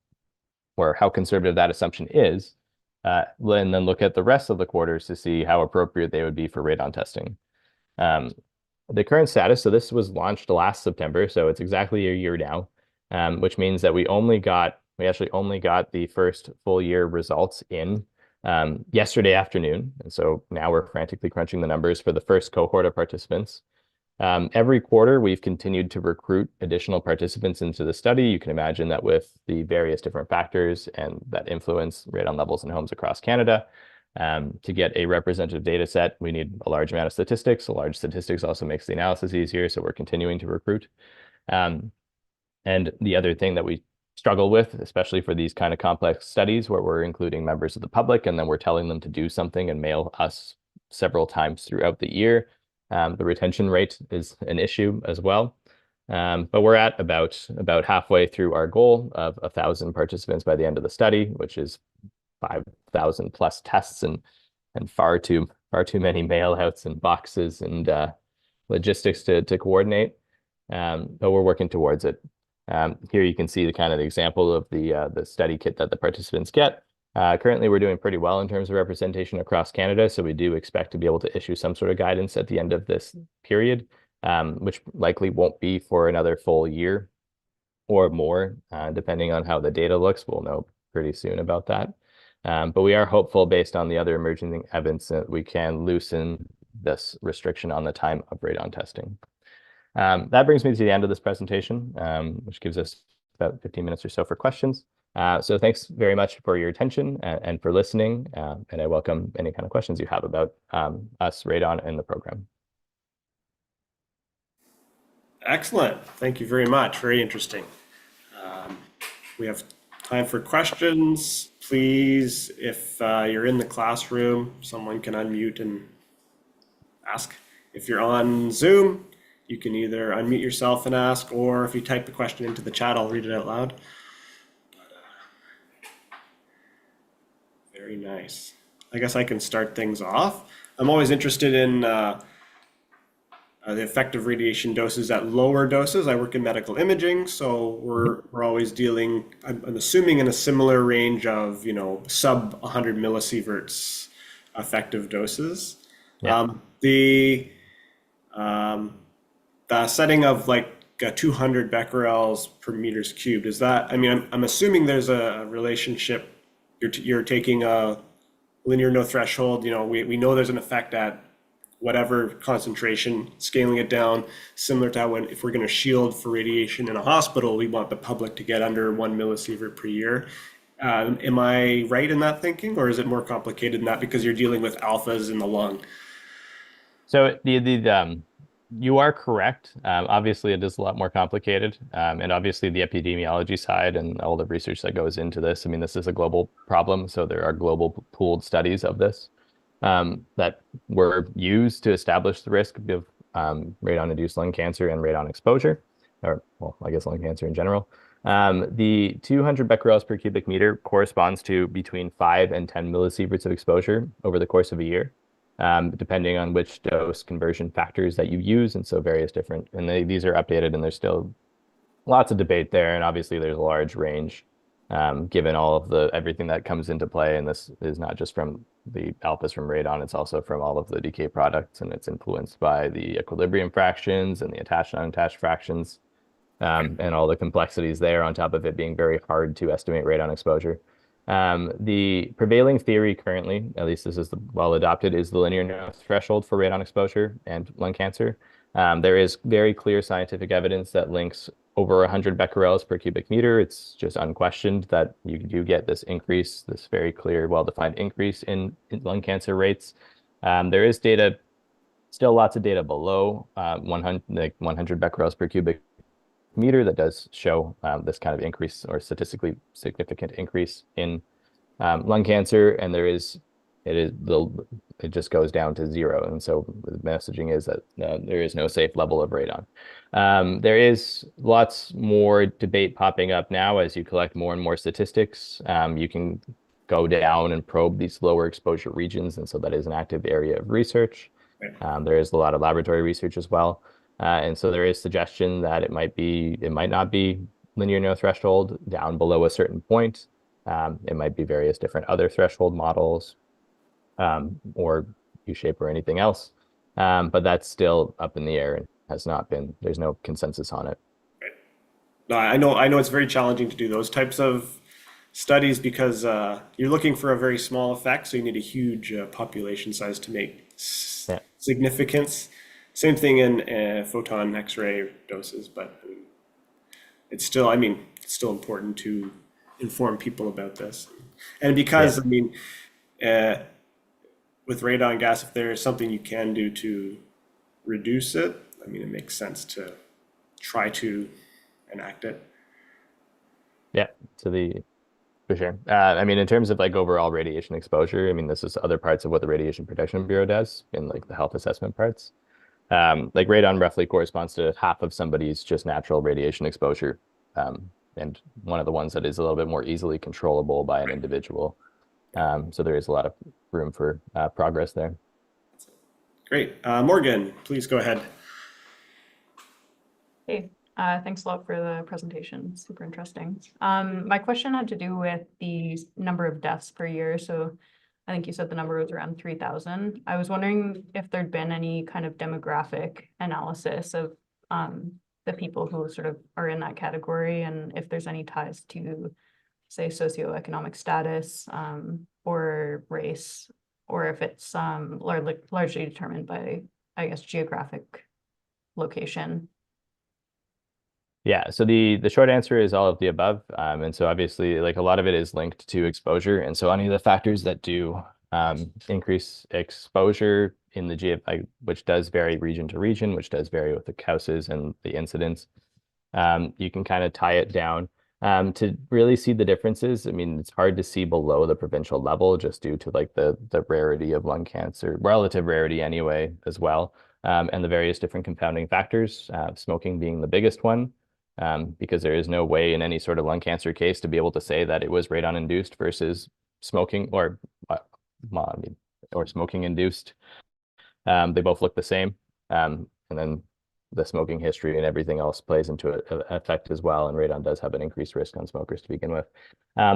B: or how conservative that assumption is, and then look at the rest of the quarters to see how appropriate they would be for radon testing. The current status, so this was launched last September, so it's exactly a year now, which means that we actually only got the first full year results in yesterday afternoon. And so now we're frantically crunching the numbers for the first cohort of participants. Every quarter, we've continued to recruit additional participants into the study. You can imagine that with the various different factors and that influence radon levels in homes across Canada, to get a representative data set, we need a large amount of statistics. A large statistics also makes the analysis easier, so we're continuing to recruit. And the other thing that we struggle with, especially for these kind of complex studies where we're including members of the public and then we're telling them to do something and mail us several times throughout the year, the retention rate is an issue as well. But we're at about halfway through our goal of 1,000 participants by the end of the study, which is 5,000 plus tests and far too many mail outs and boxes and logistics to coordinate. But we're working towards it. Here you can see the kind of example of the study kit that the participants get. Currently, we're doing pretty well in terms of representation across Canada, so we do expect to be able to issue some sort of guidance at the end of this period, which likely won't be for another full year or more, depending on how the data looks. We'll know pretty soon about that. But we are hopeful, based on the other emerging evidence, that we can loosen this restriction on the time of radon testing. That brings me to the end of this presentation, which gives us about 15 minutes or so for questions. So thanks very much for your attention and for listening. And I welcome any kind of questions you have about us, radon, and the program.
A: Excellent. Thank you very much. Very interesting. We have time for questions. Please, if you're in the classroom, someone can unmute and ask. If you're on Zoom, you can either unmute yourself and ask, or if you type the question into the chat, I'll read it out loud. Very nice. I guess I can start things off. I'm always interested in the effective radiation doses at lower doses. I work in medical imaging, so we're always dealing, I'm assuming, in a similar range of, sub 100 millisieverts effective doses.
B: Yeah.
A: The setting of like 200 becquerels per meters cubed, is that, I mean, I'm assuming there's a relationship. You're taking a linear no threshold, we know there's an effect at whatever concentration, scaling it down, similar to how if we're going to shield for radiation in a hospital, we want the public to get under 1 millisievert per year. Am I right in that thinking, or is it more complicated than that because you're dealing with alphas in the lung?
B: So you are correct. Obviously, it is a lot more complicated, and obviously the epidemiology side and all the research that goes into this. I mean, this is a global problem, so there are global pooled studies of this that were used to establish the risk of radon-induced lung cancer and radon exposure, or well, I guess lung cancer in general. The 200 becquerels per cubic meter corresponds to between 5 and 10 millisieverts of exposure over the course of a year. Depending on which dose conversion factors that you use. And so various different, and these are updated and there's still lots of debate there. And obviously there's a large range given all of everything that comes into play. And this is not just from the alphas from radon, it's also from all of the decay products, and it's influenced by the equilibrium fractions and the attached and unattached fractions and all the complexities there on top of it being very hard to estimate radon exposure. The prevailing theory currently, at least this is well adopted, is the linear no threshold for radon exposure and lung cancer. There is very clear scientific evidence that links over 100 becquerels per cubic meter. It's just unquestioned that you do get this increase, this very clear, well-defined increase in lung cancer rates. There is data, still lots of data below 100 becquerels per cubic meter that does show this kind of increase or statistically significant increase in lung cancer, and it just goes down to zero. And so the messaging is that there is no safe level of radon. There is lots more debate popping up now as you collect more and more statistics. You can go down and probe these lower exposure regions, and so that is an active area of research. There is a lot of laboratory research as well. And so there is suggestion that it might not be linear no threshold down below a certain point. It might be various different other threshold models or U-shape or anything else. But that's still up in the air and there's no consensus on it.
A: No, I know it's very challenging to do those types of studies because you're looking for a very small effect, so you need a huge population size to make significance. Same thing in photon X-ray doses, but it's still important to inform people about this. And because, with radon gas, if there is something you can do to reduce it, it makes sense to try to enact it.
B: Yeah, for sure. In terms of like overall radiation exposure, this is other parts of what the Radiation Protection Bureau does in like the health assessment parts. Like radon roughly corresponds to half of somebody's just natural radiation exposure, and one of the ones that is a little bit more easily controllable by an individual. So there is a lot of room for progress there.
A: Great. Morgan, please go ahead.
C: Hey, thanks a lot for the presentation. Super interesting. My question had to do with the number of deaths per year. So I think you said the number was around 3,000. I was wondering if there'd been any kind of demographic analysis of the people who sort of are in that category, and if there's any ties to, say, socioeconomic status or race, or if it's largely determined by, I guess, geographic location.
B: Yeah, so the short answer is all of the above. And so obviously, like a lot of it is linked to exposure. And so any of the factors that do increase exposure in the which does vary region to region, which does vary with the causes and the incidence, you can kind of tie it down. To really see the differences, it's hard to see below the provincial level just due to like the rarity of lung cancer, relative rarity anyway, as well, and the various different compounding factors, smoking being the biggest one. Because there is no way in any sort of lung cancer case to be able to say that it was radon induced versus smoking or smoking induced. They both look the same. and then the smoking history and everything else plays into effect as well. And radon does have an increased risk on smokers to begin with.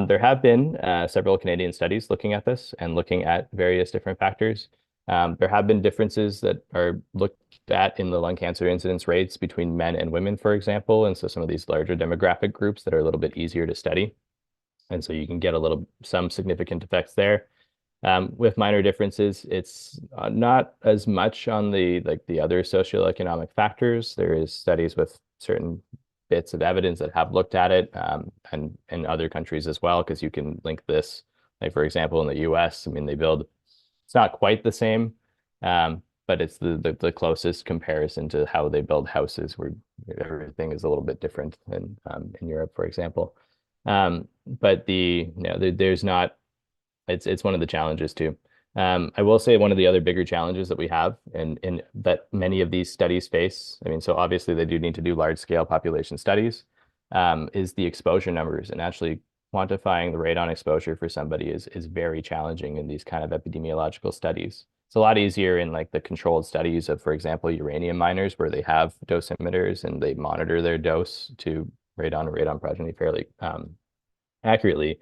B: There have been several Canadian studies looking at this and looking at various different factors. There have been differences that are looked at in the lung cancer incidence rates between men and women, for example. And so some of these larger demographic groups that are a little bit easier to study. And so you can get some significant effects there. With minor differences, it's not as much on the other socioeconomic factors. There is studies with certain bits of evidence that have looked at it, and in other countries as well, because you can link this, like for example, in the US, I mean, it's not quite the same, but it's the closest comparison to how they build houses, where everything is a little bit different than in Europe, for example. But there's not. It's one of the challenges too. I will say one of the other bigger challenges that we have and that many of these studies face, I mean, so obviously they do need to do large scale population studies, is the exposure numbers, and actually quantifying the radon exposure for somebody is very challenging in these kind of epidemiological studies. It's a lot easier in like the controlled studies of, for example, uranium miners, where they have dosimeters and they monitor their dose to radon or radon progeny fairly accurately.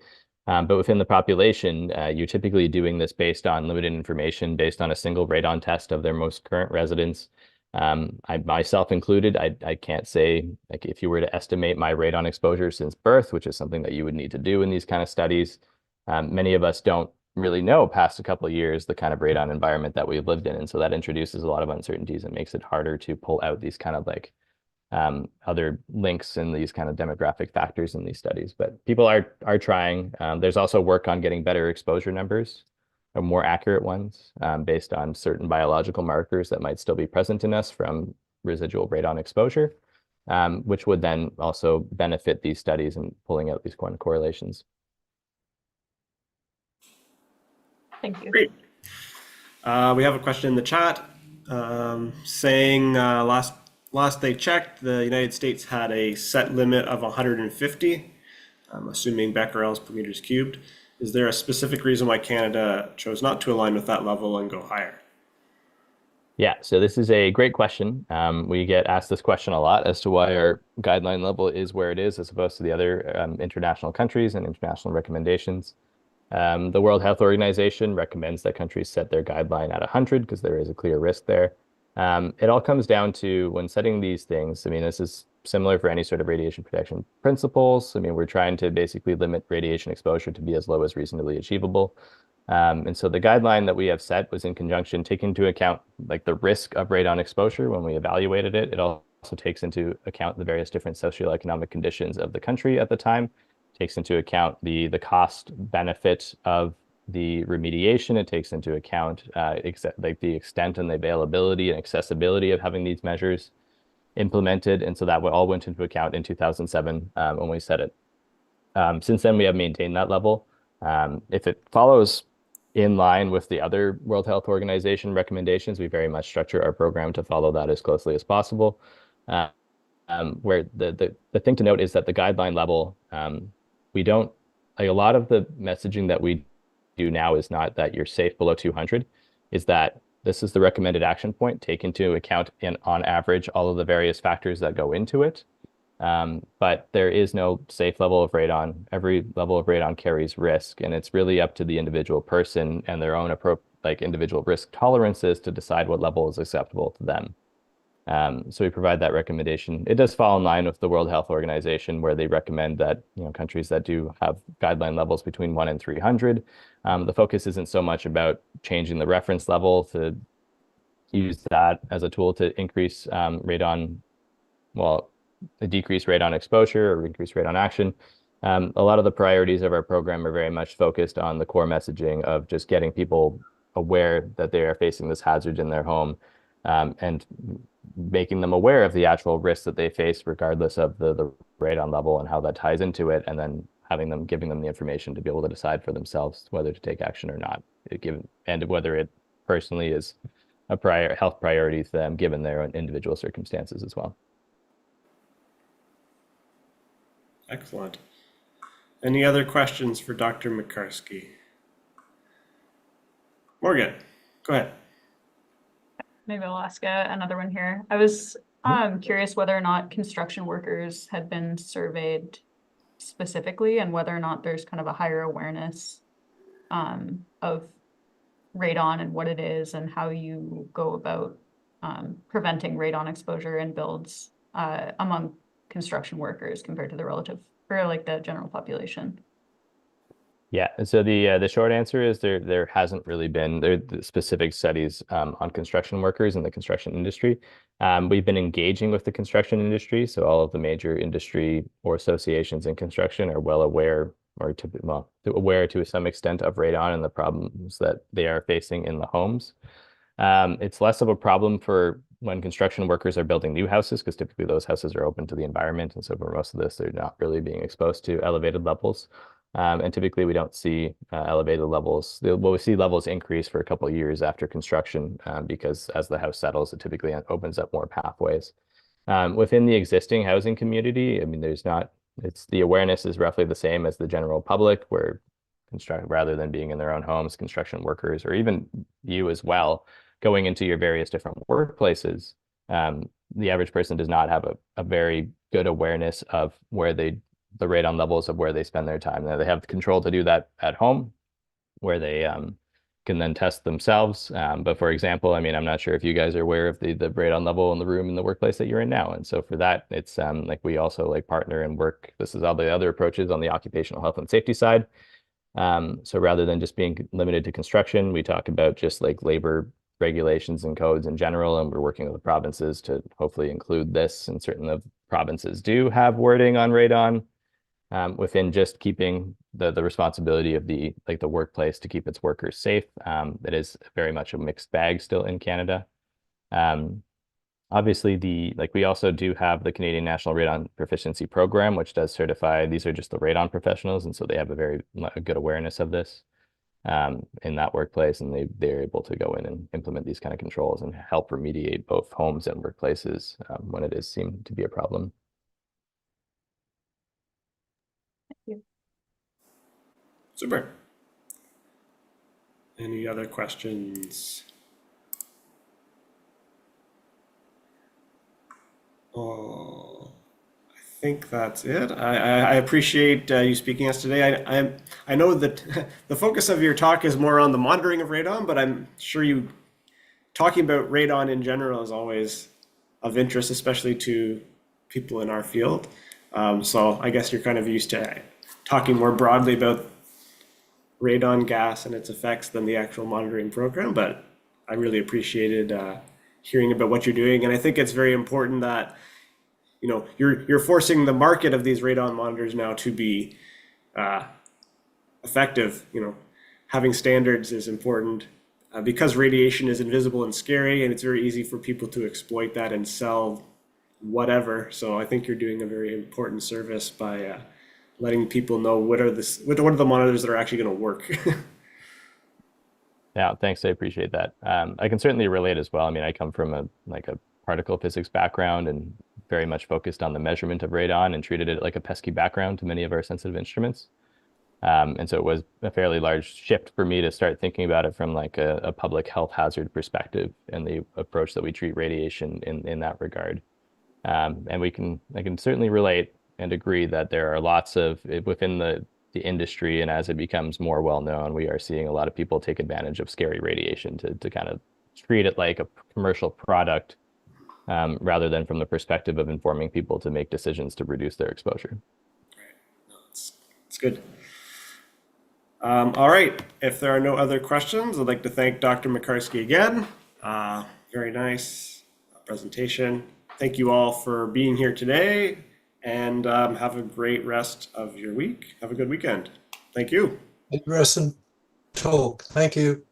B: But within the population, you're typically doing this based on limited information, based on a single radon test of their most current residents. I myself included, I can't say, like, if you were to estimate my radon exposure since birth, which is something that you would need to do in these kind of studies, many of us don't really know past a couple of years the kind of radon environment that we've lived in. And so that introduces a lot of uncertainties and makes it harder to pull out these kind of like other links in these kind of demographic factors in these studies. But people are trying. There's also work on getting better exposure numbers, or more accurate ones, based on certain biological markers that might still be present in us from residual radon exposure, which would then also benefit these studies and pulling out these correlations.
C: Thank you.
A: Great. We have a question in the chat saying last they checked, the United States had a set limit of 150, I'm assuming becquerels per meters cubed. Is there a specific reason why Canada chose not to align with that level and go higher?
B: Yeah, so this is a great question. We get asked this question a lot as to why our guideline level is where it is as opposed to the other international countries and international recommendations. The World Health Organization recommends that countries set their guideline at 100 because there is a clear risk there. It all comes down to, when setting these things, I mean, this is similar for any sort of radiation protection principles. I mean, we're trying to basically limit radiation exposure to be as low as reasonably achievable. And so the guideline that we have set was in conjunction, taking into account like the risk of radon exposure when we evaluated it. It also takes into account the various different socioeconomic conditions of the country at the time, takes into account the cost benefit of the remediation. It takes into account like the extent and the availability and accessibility of having these measures implemented. And so that all went into account in 2007 when we set it. Since then, we have maintained that level. If it follows in line with the other World Health Organization recommendations, we very much structure our program to follow that as closely as possible. Where the thing to note is that the guideline level, we don't, like, a lot of the messaging that we do now is not that you're safe below 200, is that this is the recommended action point, take into account on average all of the various factors that go into it. But there is no safe level of radon. Every level of radon carries risk, and it's really up to the individual person and their own individual risk tolerances to decide what level is acceptable to them. So we provide that recommendation. It does fall in line with the World Health Organization, where they recommend that, you know, countries that do have guideline levels between 1 and 300, the focus isn't so much about changing the reference level to use that as a tool to increase decrease radon exposure or increase radon action. A lot of the priorities of our program are very much focused on the core messaging of just getting people aware that they are facing this hazard in their home, and making them aware of the actual risks that they face regardless of the radon level and how that ties into it, and then giving them the information to be able to decide for themselves whether to take action or not, and whether it personally is a health priority to them given their own individual circumstances as well.
A: Excellent. Any other questions for Dr. Mekarski? Morgan, go ahead.
C: maybe I'll ask another one here. I was curious whether or not construction workers had been surveyed specifically and whether or not there's kind of a higher awareness of radon and what it is and how you go about preventing radon exposure in builds among construction workers compared to the relative or like the general population.
B: Yeah, and so the short answer is there hasn't really been the specific studies on construction workers in the construction industry. We've been engaging with the construction industry, so all of the major industry or associations in construction are well aware aware to some extent of radon and the problems that they are facing in the homes. It's less of a problem for when construction workers are building new houses because typically those houses are open to the environment, and so for most of this, they're not really being exposed to elevated levels. And typically we don't see elevated levels. We see levels increase for a couple of years after construction because as the house settles, it typically opens up more pathways. Within the existing housing community, I mean, the awareness is roughly the same as the general public, where rather than being in their own homes, construction workers, or even you as well, going into your various different workplaces, the average person does not have a very good awareness of the radon levels of where they spend their time. Now, they have the control to do that at home, where they can then test themselves. But for example, I mean, I'm not sure if you guys are aware of the radon level in the room in the workplace that you're in now. And so for that, it's like we also like partner and work. This is all the other approaches on the occupational health and safety side. So rather than just being limited to construction, we talk about just like labor regulations and codes in general, and we're working with the provinces to hopefully include this. And certain of provinces do have wording on radon within just keeping the responsibility of the workplace to keep its workers safe. It is very much a mixed bag still in Canada. Obviously, we also do have the Canadian National Radon Proficiency Program, which does certify, these are just the radon professionals, and so they have a very good awareness of this in that workplace, and they're able to go in and implement these kind of controls and help remediate both homes and workplaces when it is seen to be a problem.
A: Super. Any other questions? Oh, I think that's it. I appreciate you speaking to us today. I know that the focus of your talk is more on the monitoring of radon, but I'm sure you talking about radon in general is always of interest, especially to people in our field. So I guess you're kind of used to talking more broadly about radon gas and its effects than the actual monitoring program, but I really appreciated hearing about what you're doing. And I think it's very important that, you know, you're forcing the market of these radon monitors now to be effective. You know, having standards is important because radiation is invisible and scary, and it's very easy for people to exploit that and sell whatever. So I think you're doing a very important service by letting people know what are the monitors that are actually going to work.
B: Yeah, thanks. I appreciate that. I can certainly relate as well. I mean, I come from a particle physics background and very much focused on the measurement of radon and treated it like a pesky background to many of our sensitive instruments. And so it was a fairly large shift for me to start thinking about it from like a public health hazard perspective and the approach that we treat radiation in that regard. And I can certainly relate and agree that there are lots of within the industry, and as it becomes more well known, we are seeing a lot of people take advantage of scary radiation to kind of treat it like a commercial product rather than from the perspective of informing people to make decisions to reduce their exposure.
A: Right. No, it's good. All right. If there are no other questions, I'd like to thank Dr. Mekarski again. Very nice presentation. Thank you all for being here today, and have a great rest of your week. Have a good weekend. Thank you.
D: Interesting talk. Thank you.